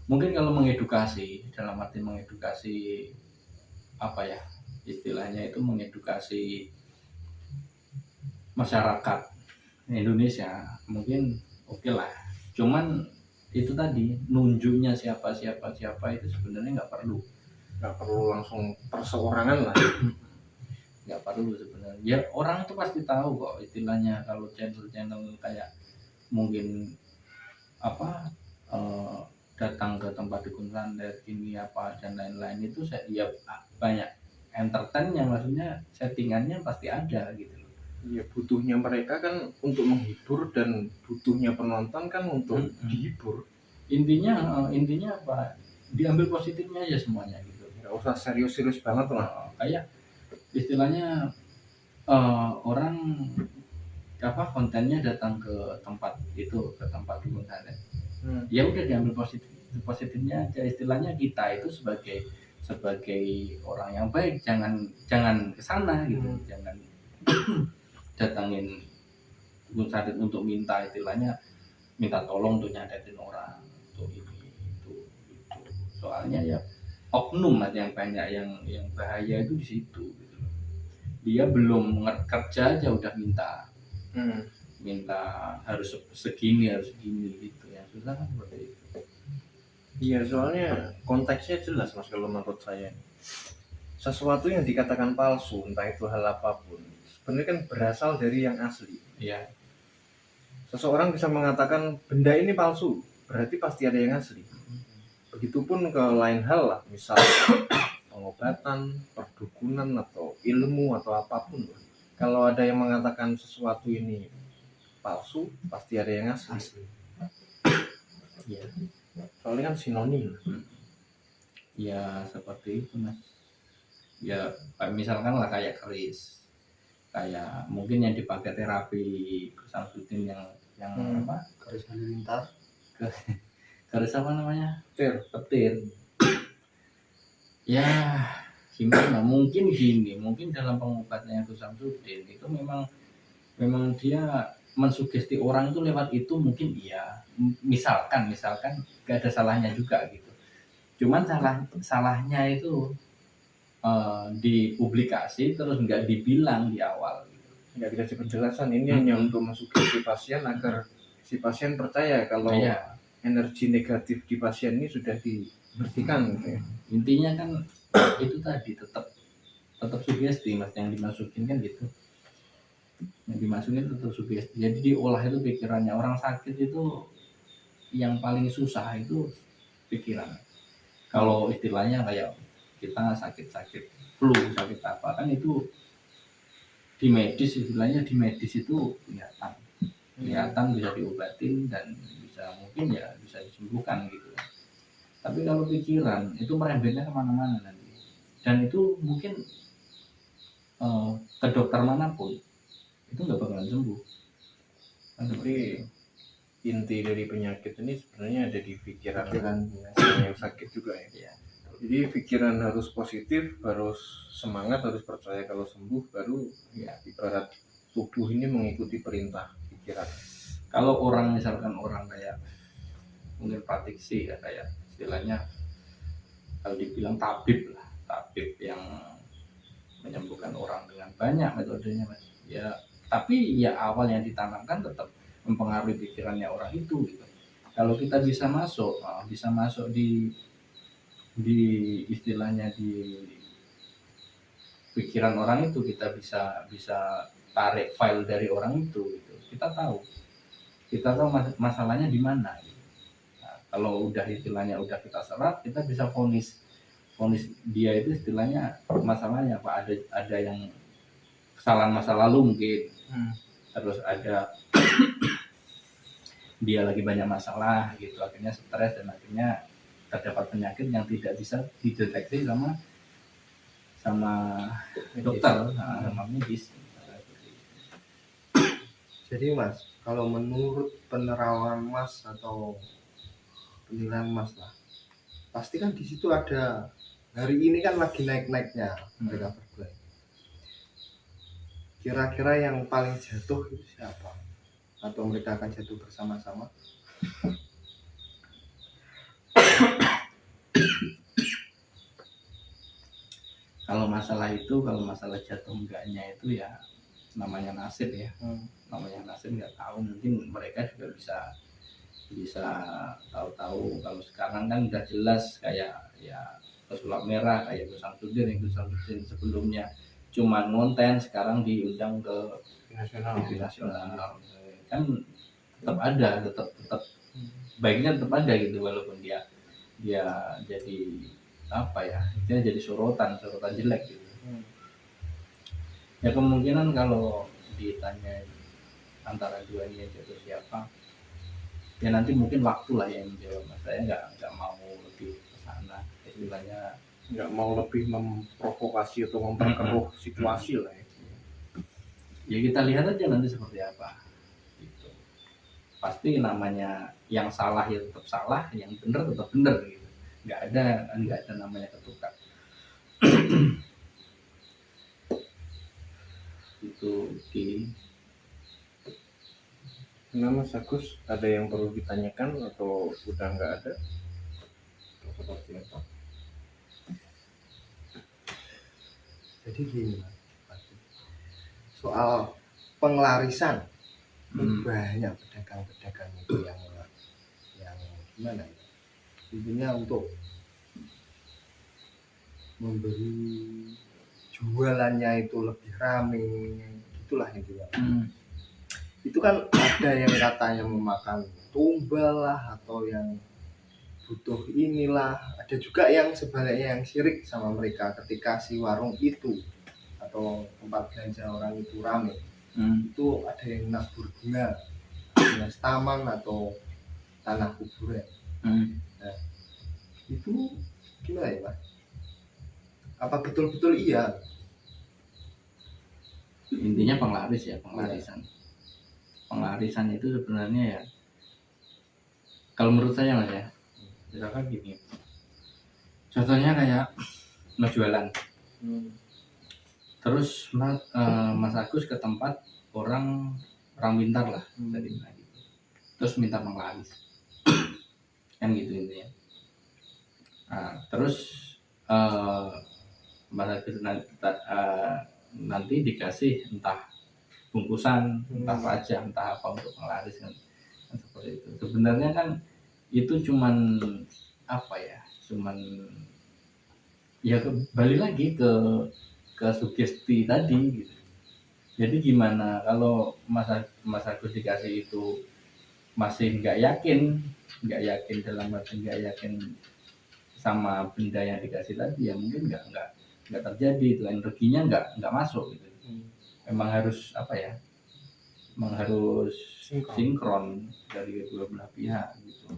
Mungkin kalau mengedukasi, dalam arti mengedukasi apa ya istilahnya itu, mengedukasi masyarakat Indonesia mungkin oke lah. Cuman itu tadi nunjuknya siapa itu sebenarnya nggak perlu langsung perseorangan lah. Nggak perlu sebenarnya. Ya orang itu pasti tahu kok istilahnya kalau channel kayak mungkin datang ke tempat dukun santet ini apa dan lain-lain itu ya banyak entertainnya, maksudnya settingannya pasti ada gitu loh. Iya, butuhnya mereka kan untuk menghibur dan butuhnya penonton kan untuk dihibur. Intinya apa, diambil positifnya aja semuanya gitu. Nggak usah serius-serius banget lah. Kayak istilahnya orang apa kontennya datang ke tempat itu, ke tempat dukun santet, ya udah diambil positifnya aja. Istilahnya kita itu sebagai orang yang baik jangan kesana gitu, jangan datangin dukun santet untuk minta, istilahnya minta tolong untuk nyadetin orang untuk ini itu. Soalnya ya oknum aja yang banyak yang bahaya itu di situ gitu. Dia belum kerja aja udah minta harus segini gitu, yang susah kan seperti itu. Iya, soalnya konteksnya jelas Mas kalau menurut saya. Sesuatu yang dikatakan palsu, entah itu hal apapun, sebenarnya kan berasal dari yang asli. Iya. Seseorang bisa mengatakan benda ini palsu, berarti pasti ada yang asli. Begitupun ke lain hal lah, misal pengobatan, perdukunan, atau ilmu, atau apapun. Kalau ada yang mengatakan sesuatu ini palsu, pasti ada yang asli. Iya. Soalnya kan sinonim. Ya seperti itu Mas. Ya misalkan lah kayak keris, kayak mungkin yang dipakai terapi Samsudin yang apa? Keris halilintar. Keris apa namanya? Petir. Ya gimana? Mungkin dalam pengobatannya itu Samsudin itu memang dia mensugesti orang itu lewat itu, mungkin iya. Misalkan gak ada salahnya juga gitu. Cuman salahnya itu dipublikasi terus nggak dibilang di awal gitu. Nggak dikasih penjelasan. Ini hanya untuk mensugesti pasien agar si pasien percaya kalau energi negatif di pasien ini sudah dibersihkan gitu ya. Intinya kan itu tadi tetap sugesti Mas, yang dimasukin kan gitu. Yang dimasukin tetap sugesti. Jadi diolah itu pikirannya. Orang sakit itu yang paling susah itu pikiran. Kalau istilahnya kayak kita sakit flu, sakit apa kan itu di medis, istilahnya di medis itu kelihatan bisa diobatin dan bisa mungkin ya bisa disembuhkan gitu. Tapi kalau pikiran itu merembetnya kemana-mana nanti, dan itu mungkin ke dokter manapun itu nggak bakalan sembuh. Jadi inti dari penyakit ini sebenarnya ada di pikiran yang sakit juga ya. Jadi pikiran harus positif, harus semangat, harus percaya kalau sembuh, baru ya ibarat tubuh ini mengikuti perintah pikiran. Kalau orang misalkan orang kayak mungkin praktisi ya, kayak istilahnya kalau dibilang tabib yang menyembuhkan orang dengan banyak metodenya Mas. Ya tapi ya awal yang ditanamkan tetap mempengaruhi pikirannya orang itu gitu. Kalau kita bisa masuk di istilahnya di pikiran orang itu, kita bisa tarik file dari orang itu gitu. Kita tahu masalahnya di mana gitu. Nah, kalau udah istilahnya udah kita serap, kita bisa vonis dia itu istilahnya masalahnya apa, ada yang kesalahan masa lalu mungkin, terus ada dia lagi banyak masalah gitu, akhirnya stres dan akhirnya terdapat penyakit yang tidak bisa dideteksi sama dokter, sama medis. Jadi Mas, kalau menurut penerawangan Mas atau penilaian Mas lah, pasti kan di situ ada, hari ini kan lagi naik-naiknya mereka berdua. Kira-kira yang paling jatuh itu siapa? Atau mereka akan jatuh bersama-sama? Kalau masalah jatuh enggaknya itu ya namanya nasib ya. Namanya nasib, nggak tahu, mungkin mereka juga bisa tahu-tahu. Kalau sekarang kan udah jelas kayak ya pesulap merah, kayak Gus Samsudin sebelumnya cuman ngonten, sekarang diundang ke TV nasional kan tetap baiknya tetap ada gitu, walaupun dia jadi apa ya, dia jadi sorotan jelek gitu. Ya kemungkinan kalau ditanya antara dua ini aja itu siapa, ya nanti mungkin waktu lah yang menjawab. Mas, saya nggak mau lebih ke sana, istilahnya nggak mau lebih memprovokasi atau memperkeruh situasi lah ya. Ya kita lihat aja nanti seperti apa gitu. Pasti namanya yang salah ya tetap salah, yang benar tetap benar gitu. Nggak ada namanya ketukar. Itu di Nah, Mas Agus, ada yang perlu ditanyakan atau udah nggak ada? Atau seperti apa? Jadi gini Mas, soal pengelarisan banyak pedagang-pedagang itu yang gimana ya, intinya untuk memberi jualannya itu lebih rame, itulah intinya. Itu kan ada yang katanya memakan tumbal lah, atau yang butuh inilah, ada juga yang sebaliknya yang syirik sama mereka ketika si warung itu atau tempat belanja orang itu rame. Itu ada yang nabur bunga dengan taman atau tanah kuburan. Nah, itu gimana ya Mas? Apa betul-betul iya? Intinya penglaris ya, penglarisan. Penglarisan itu sebenarnya ya, kalau menurut saya Mas ya, misalkan gini, contohnya kayak mau jualan, terus Mas Agus ke tempat orang pintar lah, tadi gitu, terus minta penglaris, kan gitu intinya. Nah, terus Mas Agus nanti dikasih entah bungkusan, entah wajah, entah apa untuk penglaris kan seperti itu. Sebenarnya kan itu cuman apa ya, cuman ya kembali lagi ke sugesti tadi gitu. Jadi gimana kalau Mas Agus dikasih itu masih nggak yakin dalam arti nggak yakin sama benda yang dikasih tadi, ya mungkin nggak terjadi itu, energinya nggak masuk gitu. Memang harus apa ya, memang harus sinkron dari kedua belah pihak gitu.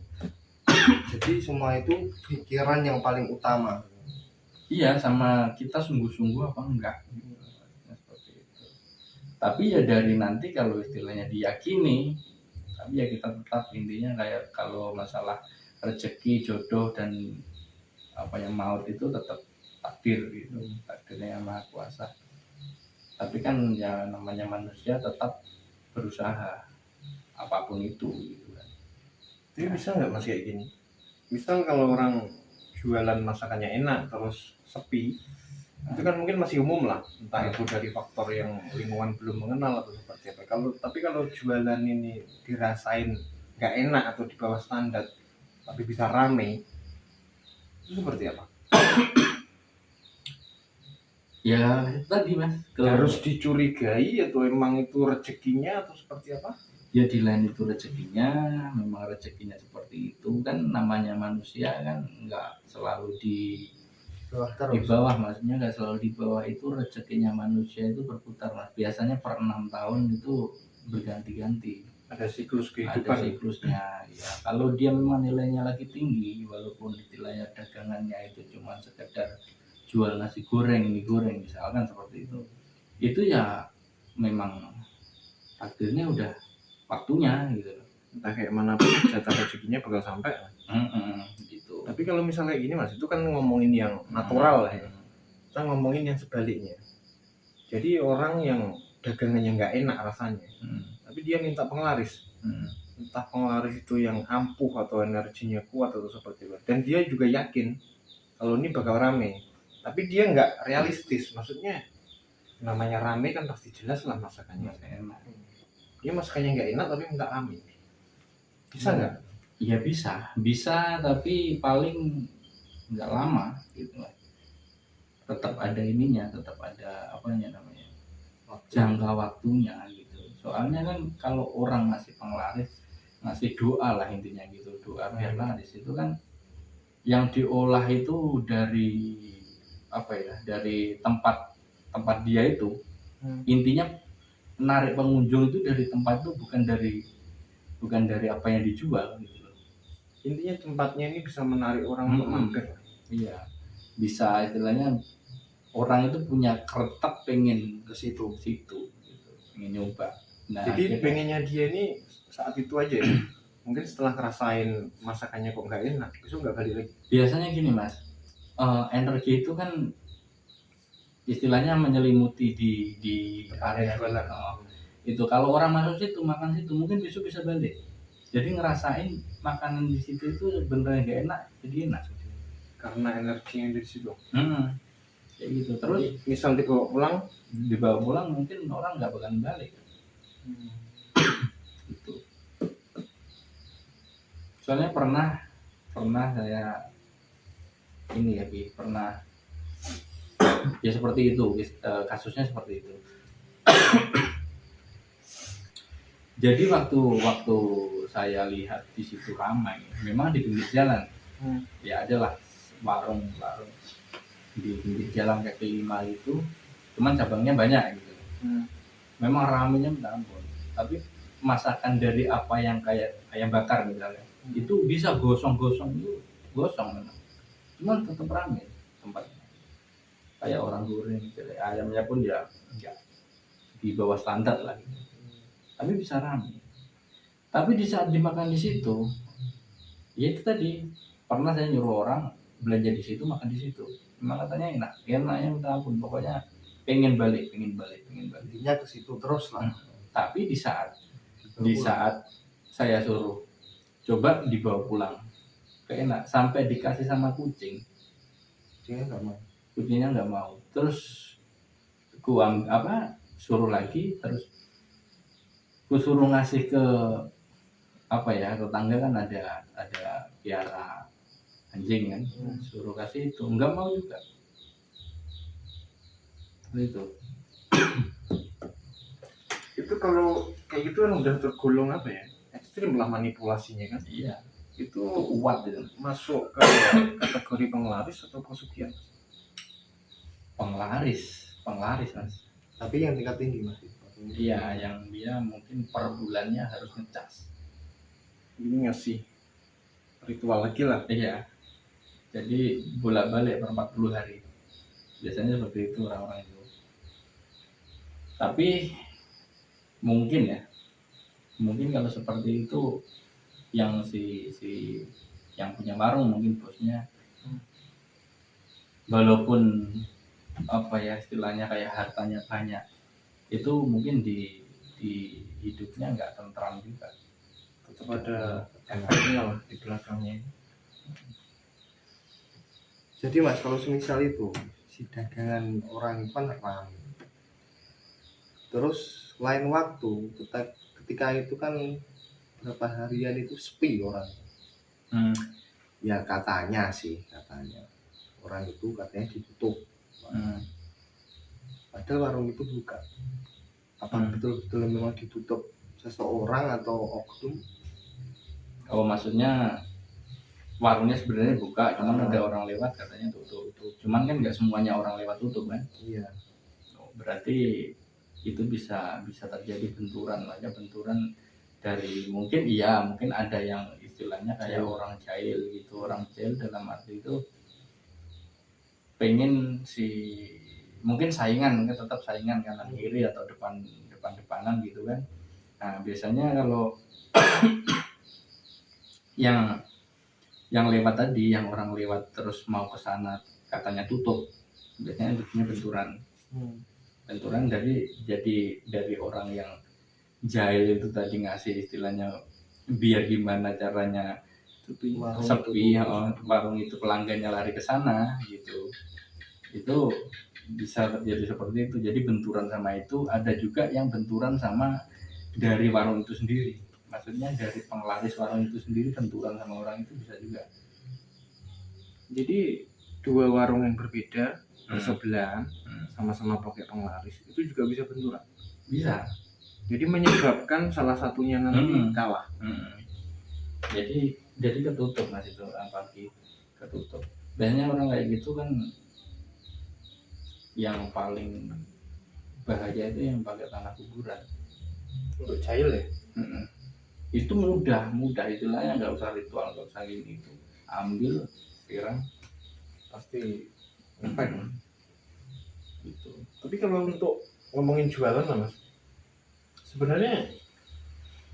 Jadi semua itu pikiran yang paling utama. Iya, sama kita sungguh-sungguh apa enggak gitu. Seperti itu. Tapi ya dari nanti kalau istilahnya diyakini, tapi ya kita tetap intinya kayak kalau masalah rezeki, jodoh dan apa yang maut itu tetap takdir gitu, takdirnya yang Maha Kuasa. Tapi kan ya namanya manusia tetap berusaha apapun itu gitu kan. Tapi bisa nggak Mas kayak gini? Misal kalau orang jualan masakannya enak terus sepi, itu kan mungkin masih umum lah, entah itu dari faktor yang lingkungan belum mengenal atau seperti apa. Tapi kalau jualan ini dirasain nggak enak atau di bawah standar tapi bisa rame, itu seperti apa? Ya itu tadi Mas, harus dicurigai atau emang itu rezekinya atau seperti apa? Ya di lain itu rezekinya, memang rezekinya seperti itu kan, namanya manusia kan nggak selalu di bawah, maksudnya nggak selalu di bawah. Itu rezekinya manusia itu berputar Mas, biasanya per 6 tahun itu berganti-ganti, ada siklus kehidupan, ada siklusnya ya. Kalau dia memang nilainya lagi tinggi, walaupun istilahnya dagangannya itu cuma sekedar jual nasi goreng, mie goreng misalkan seperti itu ya memang takdirnya udah waktunya gitu. Entah kayak mana pun jatah rezekinya bakal sampai gitu. Tapi kalau misalnya gini Mas, itu kan ngomongin yang natural lah ya. Kita ngomongin yang sebaliknya. Jadi orang yang dagangannya nggak enak rasanya, tapi dia minta penglaris. Entah penglaris itu yang ampuh atau energinya kuat atau seperti itu. Dan dia juga yakin kalau ini bakal rame. Tapi dia nggak realistis, maksudnya namanya rame kan pasti jelas lah masakannya enak. Dia masakannya nggak enak tapi minta rame. Bisa nggak? Ya bisa, tapi paling nggak lama gitu lah. Tetap ada ininya, tetap ada apanya namanya, jangka waktunya gitu. Soalnya kan kalau orang ngasih penglaris, ngasih doa lah intinya gitu, doa biar laris itu kan yang diolah itu dari apa ya, dari tempat tempat dia itu, intinya menarik pengunjung itu dari tempat itu, bukan dari apa yang dijual gitu loh. Intinya tempatnya ini bisa menarik orang untuk mampir. Iya, bisa istilahnya orang itu punya keretak pengen ke situ. gitu, pengen nyoba. Nah, Jadi akhirnya- pengennya dia ini saat itu aja ya. Mungkin setelah ngerasain masakannya kok nggak enak, besok nggak balik lagi. biasanya gini mas, energi itu kan istilahnya menyelimuti di area jualan. itu. Kalau orang masuk situ makan situ mungkin besok bisa balik, jadi ngerasain makanan di situ itu beneran gak enak jadi enak. Karena energi yang di situ. Kayak gitu. Terus Misal dibawa pulang, mungkin orang nggak bakalan balik gitu. Soalnya pernah saya ini ya Bi, pernah ya seperti itu, kasusnya seperti itu. Jadi waktu saya lihat di situ ramai, memang di pinggir jalan. Ya adalah warung di pinggir jalan kaki 5 itu, cuman cabangnya banyak gitu. Memang ramainya minta ampun. Tapi masakan dari apa yang kayak ayam bakar misalnya, itu bisa gosong-gosong itu gosong memang. Cuman tetap ramai tempatnya. Kayak orang goreng, ayamnya pun ya enggak di bawah standar lah gitu. Tapi bisa ramai. Tapi di saat dimakan di situ, ya itu tadi, pernah saya nyuruh orang belanja di situ, makan di situ. Memang katanya enaknya minta ampun, pokoknya pengen balik. Intinya ke situ terus lah. Tapi di saat saya suruh coba dibawa pulang, enak, sampai dikasih sama kucing, kucingnya nggak mau. Terus gua suruh lagi, terus gua suruh ngasih ke tetangga kan ada piara anjing kan, suruh kasih itu nggak mau juga. Itu kalau kayak gitu kan udah tergolong ekstrim lah manipulasinya kan. iya, Itu kuat gitu. masuk ke kategori penglaris atau pesugihan? Penglaris mas. Tapi yang tingkat tinggi mas. Iya, yang dia mungkin per bulannya harus ngecas. Ini ngasih ritual lagi lah. Iya. Jadi bolak-balik per 40 hari. Biasanya seperti itu orang-orang itu. Tapi mungkin kalau seperti itu yang si yang punya warung, mungkin bosnya, walaupun istilahnya kayak hartanya banyak, itu mungkin di hidupnya nggak tentram juga. Tetap ada efeknya lah di belakangnya. Jadi mas, kalau semisal itu si dagangan orang itu kan ramai, terus lain waktu ketika itu kan berapa harian itu sepi orang. Ya katanya orang itu katanya ditutup. Padahal warung itu buka. Apa betul-betul memang ditutup seseorang atau oknum? Oh, maksudnya warungnya sebenarnya buka, cuman ada orang lewat katanya tutup. Cuman kan nggak semuanya orang lewat tutup kan? Iya. Berarti itu bisa terjadi benturan dari mungkin ada yang istilahnya kayak orang jahil gitu. Orang jahil dalam arti itu pengen mungkin saingan, tetap saingan kanan kiri atau depanan gitu kan. Nah biasanya kalau yang lewat tadi, yang orang lewat terus mau ke sana katanya tutup, biasanya benturan dari orang yang jahil itu tadi ngasih istilahnya biar gimana caranya sepi, warung itu pelanggannya lari ke sana gitu. Itu bisa terjadi seperti itu. Jadi benturan sama itu, ada juga yang benturan sama dari warung itu sendiri. Maksudnya dari penglaris warung itu sendiri benturan sama orang itu bisa juga. Jadi dua warung yang berbeda bersebelahan sama-sama pakai penglaris itu juga bisa benturan. Bisa. Jadi menyebabkan salah satunya nanti kalah. Jadi ketutup mas itu, pagi ketutup. Biasanya orang kayak gitu kan yang paling bahaya itu yang pakai tanah kuburan. Untuk jahil ya. Itu mudah istilahnya, nggak usah ritual, nggak usah gini, itu ambil siram Pasti efek. gitu. Tapi kalau untuk ngomongin jualan lah Mas, sebenarnya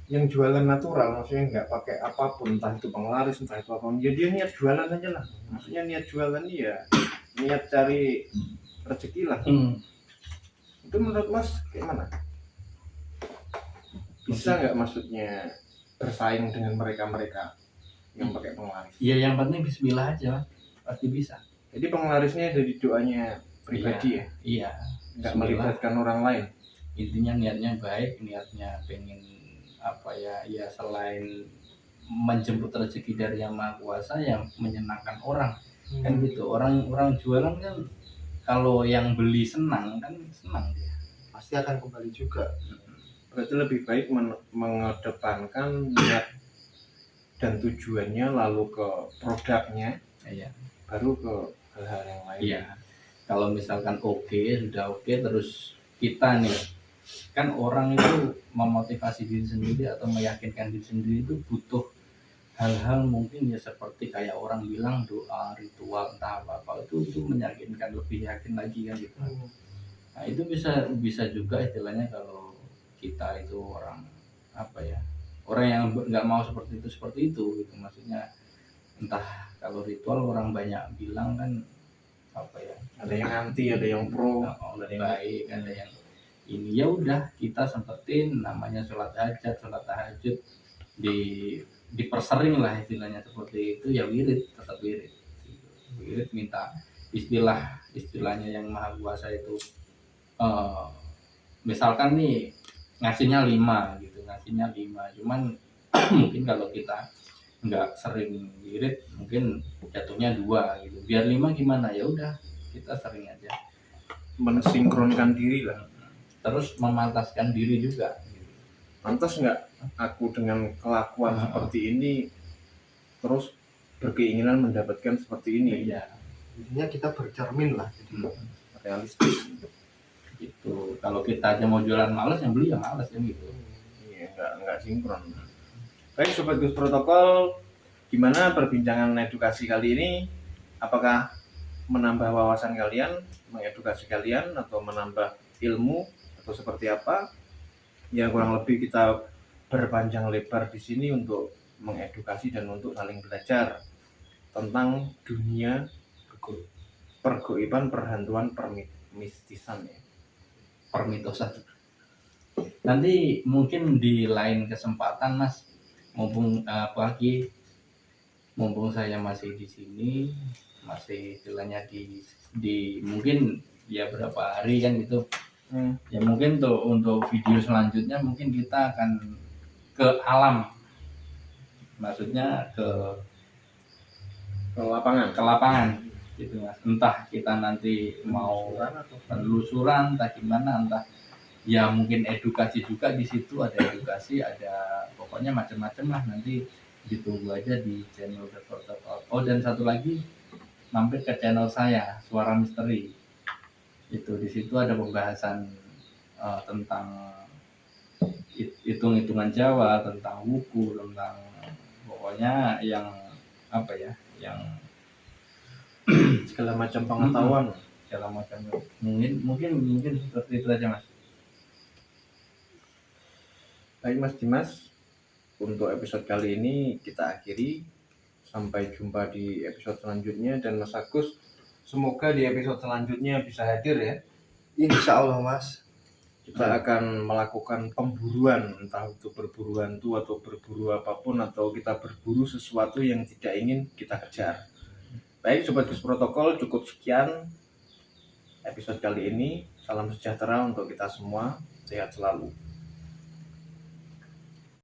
yang jualan natural, maksudnya nggak pakai apapun, entah itu penglaris, entah itu apapun, ya dia niat jualan aja lah. Maksudnya niat jualan ya niat cari rezeki lah. Itu menurut Mas gimana? Bisa nggak maksudnya bersaing dengan mereka yang pakai penglaris? Iya, yang penting bismillah aja, pasti bisa. Jadi penglarisnya dari doanya pribadi ya? Iya, Nggak bismillah. melibatkan orang lain? Intinya niatnya baik, niatnya pengen apa ya selain menjemput rezeki dari Yang Maha Kuasa, yang menyenangkan orang. Kan gitu, orang jualan kan kalau yang beli senang kan senang dia. Pasti akan kembali juga. Berarti lebih baik mengedepankan niat dan tujuannya, lalu ke produknya, Iya. baru ke hal-hal yang lain. Iya. Kalau misalkan sudah oke, terus kita nih, kan orang itu memotivasi diri sendiri atau meyakinkan diri sendiri itu butuh hal-hal mungkin ya seperti kayak orang bilang doa, ritual, entah apa itu meyakinkan, lebih yakin lagi kan gitu. Nah itu bisa juga istilahnya kalau kita itu orang apa ya, orang yang nggak mau seperti itu gitu, maksudnya entah kalau ritual orang banyak bilang kan apa ya, Ada yang anti, ada yang pro, ada yang baik, ada yang ini, ya udah kita sempetin namanya sholat hajat, sholat tahajud, dipersering lah istilahnya seperti itu, ya wirid, tetap wirid minta istilahnya Yang Maha Kuasa itu misalkan nih ngasihnya 5 gitu, cuman mungkin kalau kita nggak sering wirid mungkin jatuhnya 2 gitu, biar 5 gimana, ya udah kita sering aja, mensinkronkan diri lah. terus memantaskan diri juga. Pantas nggak aku dengan kelakuan seperti ini terus berkeinginan mendapatkan seperti ini? Iya. Intinya kita bercermin lah, jadi Realistis. Gitu. Kalau kita aja mau jualan males, yang beli ya males kan gitu. Iya, nggak sinkron. Baik Sobat Gus Protokol, gimana perbincangan edukasi kali ini? Apakah menambah wawasan kalian, mengedukasi kalian, atau menambah ilmu, atau seperti apa? Ya kurang lebih kita berpanjang lebar di sini untuk mengedukasi dan untuk saling belajar tentang dunia pergoiban, perhantuan, permistisan ya. Permitosan. Nanti mungkin di lain kesempatan Mas, mumpung mumpung saya masih di sini, masih istilahnya di mungkin ya berapa hari kan gitu. Ya mungkin untuk video selanjutnya mungkin kita akan ke alam, maksudnya ke lapangan gitu Mas. Entah kita nanti mau penelusuran, entah gimana, entah ya mungkin edukasi juga di situ, ada edukasi, ada pokoknya macam-macam lah, nanti ditunggu aja di channel The Protocol. Oh dan satu lagi, mampir ke channel saya Suara Misteri. Itu di situ ada pembahasan tentang hitung-hitungan Jawa, tentang wuku, tentang pokoknya yang apa ya, yang segala macam pengetahuan. segala macam. Mungkin seperti itu aja Mas. Baik Mas Dimas, untuk episode kali ini kita akhiri. Sampai jumpa di episode selanjutnya. Dan Mas Agus, semoga di episode selanjutnya bisa hadir ya. Insya Allah Mas. Kita akan melakukan pemburuan, entah itu berburu hantu atau berburu apapun, atau kita berburu sesuatu yang tidak ingin kita kejar. Baik Sobat Gus Protokol, cukup sekian episode kali ini. Salam sejahtera untuk kita semua, sehat selalu.